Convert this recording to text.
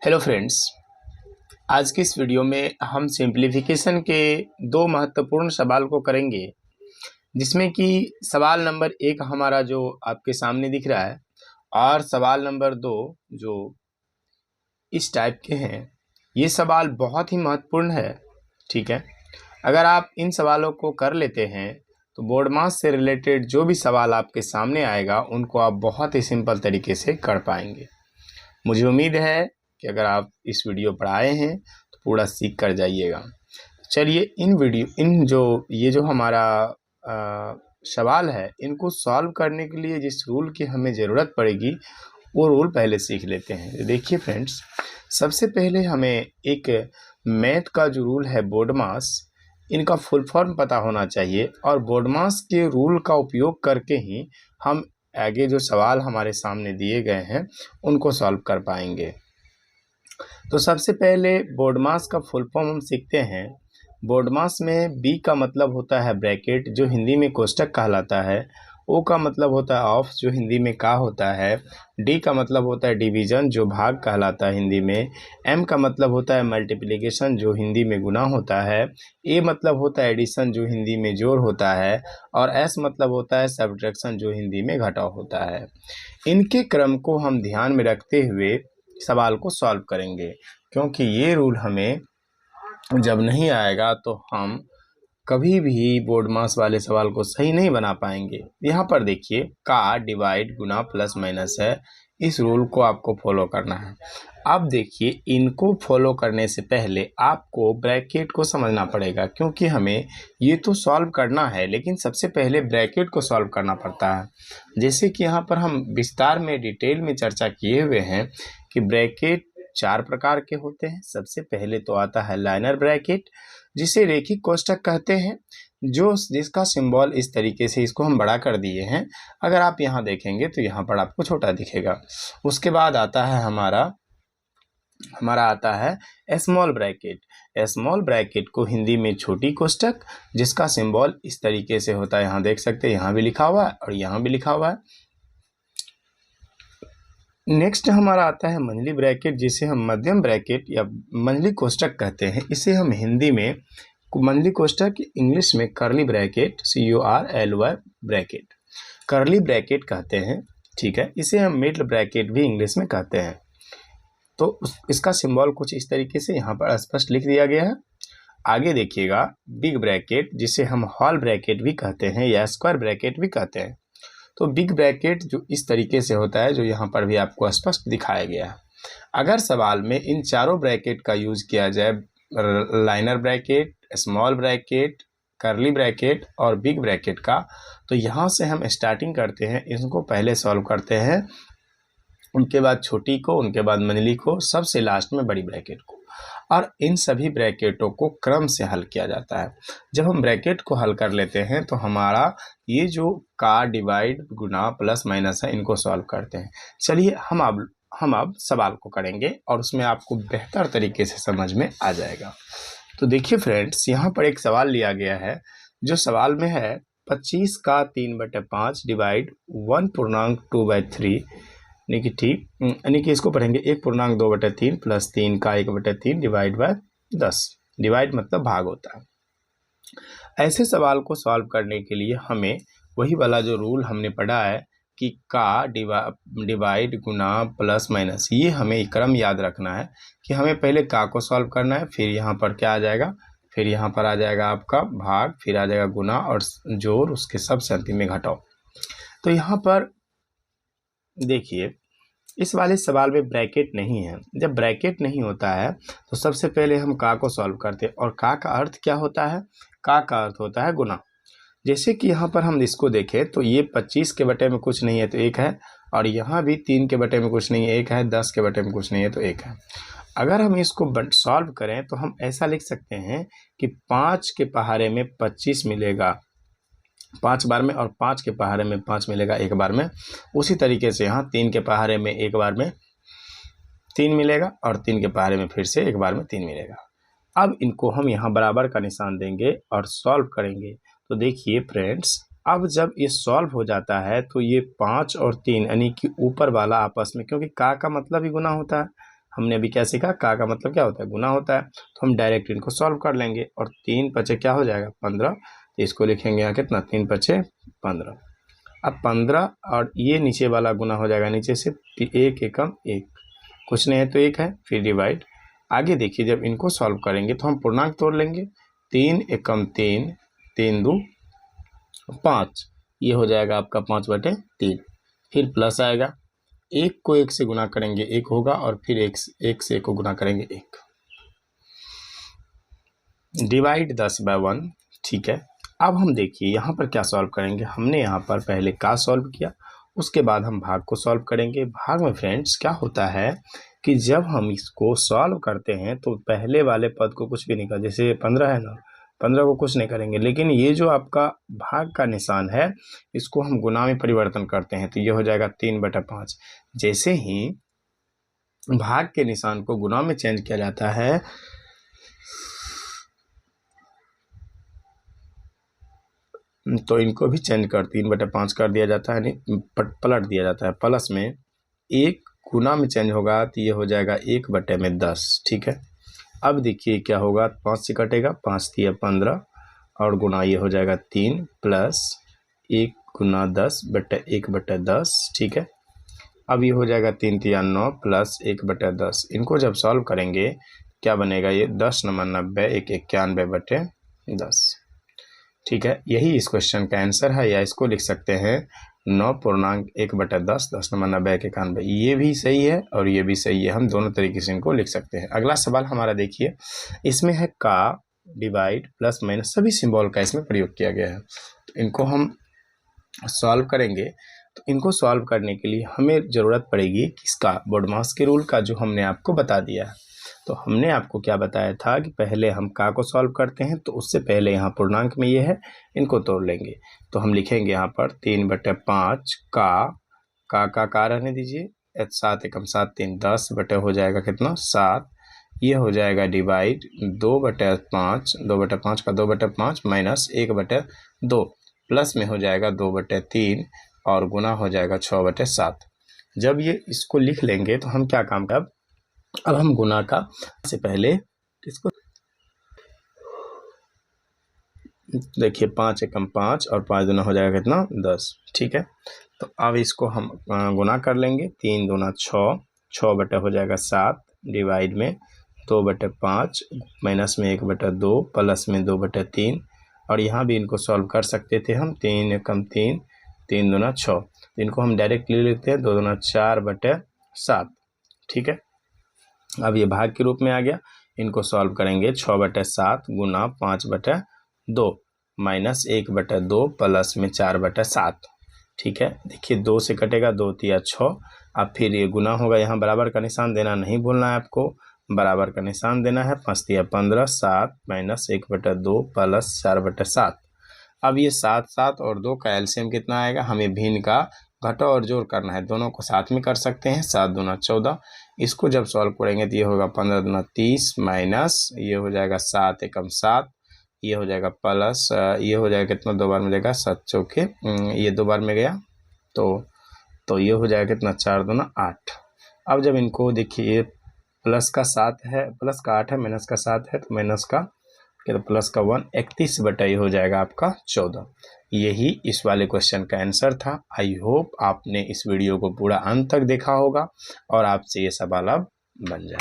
Hello friends, आज की इस वीडियो में हम सिंप्लीफिकेशन के दो महत्वपूर्ण सवाल को करेंगे, जिसमें कि सवाल नंबर 1 हमारा जो आपके सामने दिख रहा है और सवाल नंबर 2 जो इस टाइप के हैं। ये सवाल बहुत ही महत्वपूर्ण है। ठीक है, अगर आप इन सवालों को कर लेते हैं तो बोर्ड मास से रिलेटेड जो भी सवाल आपके सामने आएगा उनको आप बहुत ही सिंपल तरीके से कर पाएंगे। मुझे उम्मीद है कि अगर आप इस वीडियो पर आए हैं तो पूरा सीख कर जाइएगा। चलिए ये जो हमारा सवाल है, इनको सॉल्व करने के लिए जिस रूल की हमें ज़रूरत पड़ेगी वो रूल पहले सीख लेते हैं। देखिए फ्रेंड्स, सबसे पहले हमें एक मैथ का जो रूल है बोर्ड मास, इनका फुल फॉर्म पता होना चाहिए और बोर्ड मास के रूल का उपयोग करके ही हम आगे जो सवाल हमारे सामने दिए गए हैं उनको सॉल्व कर पाएंगे। तो सबसे पहले बोर्ड मास का फुल फॉर्म हम सीखते हैं। बोर्ड मास में बी का मतलब होता है ब्रैकेट, जो हिंदी में कोष्ठक कहलाता है। ओ का मतलब होता है ऑफ, जो हिंदी में का होता है। डी का मतलब होता है डिवीजन, जो भाग कहलाता है हिंदी में। एम का मतलब होता है मल्टीप्लिकेशन, जो हिंदी में गुना होता है। ए मतलब होता है एडिशन, जो हिंदी में जोड़ होता है। और एस मतलब होता है सब्ट्रैक्शन, जो हिंदी में घटाव होता है। इनके क्रम को हम ध्यान में रखते हुए सवाल को सॉल्व करेंगे, क्योंकि ये रूल हमें जब नहीं आएगा तो हम कभी भी बोर्ड मास वाले सवाल को सही नहीं बना पाएंगे। यहाँ पर देखिए, का डिवाइड गुना प्लस माइनस है, इस रूल को आपको फॉलो करना है। अब देखिए, इनको फॉलो करने से पहले आपको ब्रैकेट को समझना पड़ेगा, क्योंकि हमें ये तो सॉल्व करना है लेकिन सबसे पहले ब्रैकेट को सॉल्व करना पड़ता है। जैसे कि यहाँ पर हम विस्तार में डिटेल में चर्चा किए हुए हैं कि ब्रैकेट 4 प्रकार के होते हैं। सबसे पहले तो आता है लाइनर ब्रैकेट, जिसे रेखिक कोष्ठक कहते हैं, जिसका सिंबल इस तरीके से, इसको हम बड़ा कर दिए हैं। अगर आप यहाँ देखेंगे तो यहाँ पर आपको छोटा दिखेगा। उसके बाद आता है हमारा आता है स्मॉल ब्रैकेट। स्मॉल ब्रैकेट को हिंदी में छोटी कोष्ठक, जिसका सिंबल इस तरीके से होता है। यहाँ देख सकते हैं, यहाँ भी लिखा हुआ है और यहाँ भी लिखा हुआ है। नेक्स्ट हमारा आता है मंझली ब्रैकेट, जिसे हम मध्यम ब्रैकेट या मंझली कोष्ठक कहते हैं। इसे हम हिंदी में मंझली कोष्ठक, इंग्लिश में करली ब्रैकेट, CURLY ब्रैकेट, करली ब्रैकेट कहते हैं। ठीक है, इसे हम मिडल ब्रैकेट भी इंग्लिश में कहते हैं। तो इसका सिंबल कुछ इस तरीके से यहाँ पर स्पष्ट लिख दिया गया है। आगे देखिएगा, बिग ब्रैकेट, जिसे हम हॉल ब्रैकेट भी कहते हैं या स्क्वायर ब्रैकेट भी कहते हैं। तो बिग ब्रैकेट जो इस तरीके से होता है, जो यहाँ पर भी आपको स्पष्ट दिखाया गया है। अगर सवाल में इन चारों ब्रैकेट का यूज किया जाए, लाइनर ब्रैकेट, स्मॉल ब्रैकेट, करली ब्रैकेट और बिग ब्रैकेट का, तो यहाँ से हम स्टार्टिंग करते हैं, इसको पहले सॉल्व करते हैं, उनके बाद छोटी को, उनके बाद मंझली को, सबसे लास्ट में बड़ी ब्रैकेट को, और इन सभी ब्रैकेटों को क्रम से हल किया जाता है। जब हम ब्रैकेट को हल कर लेते हैं तो हमारा ये जो का डिवाइड गुना प्लस माइनस है, इनको सॉल्व करते हैं। चलिए हम अब सवाल को करेंगे और उसमें आपको बेहतर तरीके से समझ में आ जाएगा। तो देखिए फ्रेंड्स, यहाँ पर एक सवाल लिया गया है, जो सवाल में है 25 का 3/5 डिवाइड 1/2/3, यानी कि इसको पढ़ेंगे 1/2/3 प्लस 3 का 1/3 डिवाइड बाय 10। डिवाइड मतलब भाग होता है। ऐसे सवाल को सॉल्व करने के लिए हमें वही वाला जो रूल हमने पढ़ा है कि का डिवाइड गुना प्लस माइनस, ये हमें क्रम याद रखना है कि हमें पहले का को सॉल्व करना है, फिर यहाँ पर क्या आ जाएगा, फिर यहाँ पर आ जाएगा आपका भाग, फिर आ जाएगा गुना और जोड़, उसके सबसे अंतिम में घटाओ। तो यहाँ पर देखिए, इस वाले सवाल में ब्रैकेट नहीं है। जब ब्रैकेट नहीं होता है तो सबसे पहले हम का को सॉल्व करते हैं, और का अर्थ क्या होता है? का अर्थ होता है गुना। जैसे कि यहाँ पर हम इसको देखें तो ये 25 के बटे में कुछ नहीं है तो 1 है, और यहाँ भी 3 के बटे में कुछ नहीं है 1 है, 10 के बटे में कुछ नहीं है तो 1 है। अगर हम इसको सॉल्व करें तो हम ऐसा लिख सकते हैं कि 5 के पहाड़े में 25 मिलेगा 5 बार में, और 5 के पहाड़े में 5 मिलेगा 1 बार में। उसी तरीके से यहाँ 3 के पहाड़े में 1 बार में 3 मिलेगा, और 3 के पहाड़े में फिर से 1 बार में 3 मिलेगा। अब इनको हम यहाँ बराबर का निशान देंगे और सॉल्व करेंगे। तो देखिए फ्रेंड्स, अब जब ये सॉल्व हो जाता है तो ये 5 और 3 यानी कि ऊपर वाला आपस में, क्योंकि का मतलब ही गुना होता है, हमने अभी क्या सीखा, का मतलब क्या होता है, गुना होता है। तो हम डायरेक्ट इनको सॉल्व कर लेंगे और 3 पचे क्या हो जाएगा 15, तो इसको लिखेंगे यहाँ कितना 3 पचे 15। अब 15 और ये नीचे वाला गुना हो जाएगा नीचे से, 1 एकम 1, कुछ नहीं है तो 1 है, फिर डिवाइड। आगे देखिए जब इनको सॉल्व करेंगे तो हम पूर्णांक तोड़ लेंगे, 3 एकम 3, 3 2 5, ये हो जाएगा आपका 5/3। फिर प्लस आएगा, 1 को 1 से गुना करेंगे 1 होगा, और फिर 1 से 1 को गुना करेंगे 1। डिवाइड 10/1, ठीक है। अब हम देखिए यहाँ पर क्या सॉल्व करेंगे, हमने यहाँ पर पहले का सॉल्व किया, उसके बाद हम भाग को सॉल्व करेंगे। भाग में फ्रेंड्स क्या होता है कि जब हम इसको सॉल्व करते हैं तो पहले वाले पद को कुछ भी नहीं कर, जैसे 15 है ना, 15 को कुछ नहीं करेंगे, लेकिन ये जो आपका भाग का निशान है इसको हम गुना में परिवर्तन करते हैं, तो ये हो जाएगा 3/5। जैसे ही भाग के निशान को गुना में चेंज किया जाता है तो इनको भी चेंज कर 3/5 कर दिया जाता है, नहीं पलट दिया जाता है, प्लस में 1 गुना में चेंज होगा तो ये हो जाएगा 1/10, ठीक है। अब देखिए क्या होगा, 5 से कटेगा, 5 दिया 15 और गुना ये हो जाएगा 3 प्लस 1 गुना 10/1/10, ठीक है। अब ये हो जाएगा 3 तिया 9 प्लस 1/10। इनको जब सॉल्व करेंगे क्या बनेगा, ये 10 9 90, 1 91/10, ठीक है। यही इस क्वेश्चन का आंसर है, या इसको लिख सकते हैं 9.1/10, 10 9 90 1 91। ये भी सही है और ये भी सही है, हम दोनों तरीके से इनको लिख सकते हैं। अगला सवाल हमारा देखिए, इसमें है का, डिवाइड, प्लस माइनस, सभी सिंबल का इसमें प्रयोग किया गया है। तो इनको हम सॉल्व करेंगे, तो इनको सॉल्व करने के लिए हमें ज़रूरत पड़ेगी किसका, बोडमास के रूल का, जो हमने आपको बता दिया है। तो हमने आपको क्या बताया था कि पहले हम का को सॉल्व करते हैं, तो उससे पहले यहाँ पूर्णांक में ये है, इनको तोड़ लेंगे। तो हम लिखेंगे यहाँ पर 3/5 का रहने दीजिए, 7 एकम 7 3 10 बटे हो जाएगा कितना 7, ये हो जाएगा डिवाइड 2/5, 2/5 का 2/5 माइनस 1/2, प्लस में हो जाएगा 2/3 और गुना हो जाएगा 6/7। जब ये इसको लिख लेंगे तो हम क्या काम कर, अब हम गुना का से पहले इसको देखिए 5 एकम 5 और 5 दूना हो जाएगा कितना 10, ठीक है। तो अब इसको हम गुना कर लेंगे, 3 दूना 6, 6 बटे हो जाएगा 7, डिवाइड में 2/5 माइनस में 1/2 प्लस में 2/3, और यहाँ भी इनको सॉल्व कर सकते थे हम, 3 एकम 3, 3 दूना 6, इनको हम डायरेक्ट ले लेते हैं, 2 दूना 4/7, ठीक है। अब ये भाग के रूप में आ गया, इनको सॉल्व करेंगे 6/7 गुना 5/2 माइनस 1/2 प्लस में 4/7, ठीक है। देखिए 2 से कटेगा, 2 तिया 6, अब फिर ये गुना होगा, यहाँ बराबर का निशान देना नहीं भूलना है आपको, बराबर का निशान देना है, 5 तिया 15, 7 माइनस 1/2 प्लस 4/7। अब ये 7 7 और 2 का एलसीएम कितना आएगा, हमें भिन्न का घटाव और जोड़ करना है, दोनों को साथ में कर सकते हैं, 7 दूना 14। इसको जब सॉल्व करेंगे तो ये होगा 15 दूना 30 माइनस ये हो जाएगा 7 एकम 7, ये हो जाएगा प्लस ये हो जाएगा कितना, 2 बार में जाएगा 7 चौके, ये 2 बार में गया तो ये हो जाएगा कितना 4 दूना 8। अब जब इनको देखिए प्लस का 7 है, प्लस का 8 है, माइनस का 7 है, तो माइनस का तो प्लस का 1, 31 बटा ये हो जाएगा आपका 14। यही इस वाले क्वेश्चन का आंसर था। आई होप आपने इस वीडियो को पूरा अंत तक देखा होगा और आपसे ये सवाल अब बन जाए।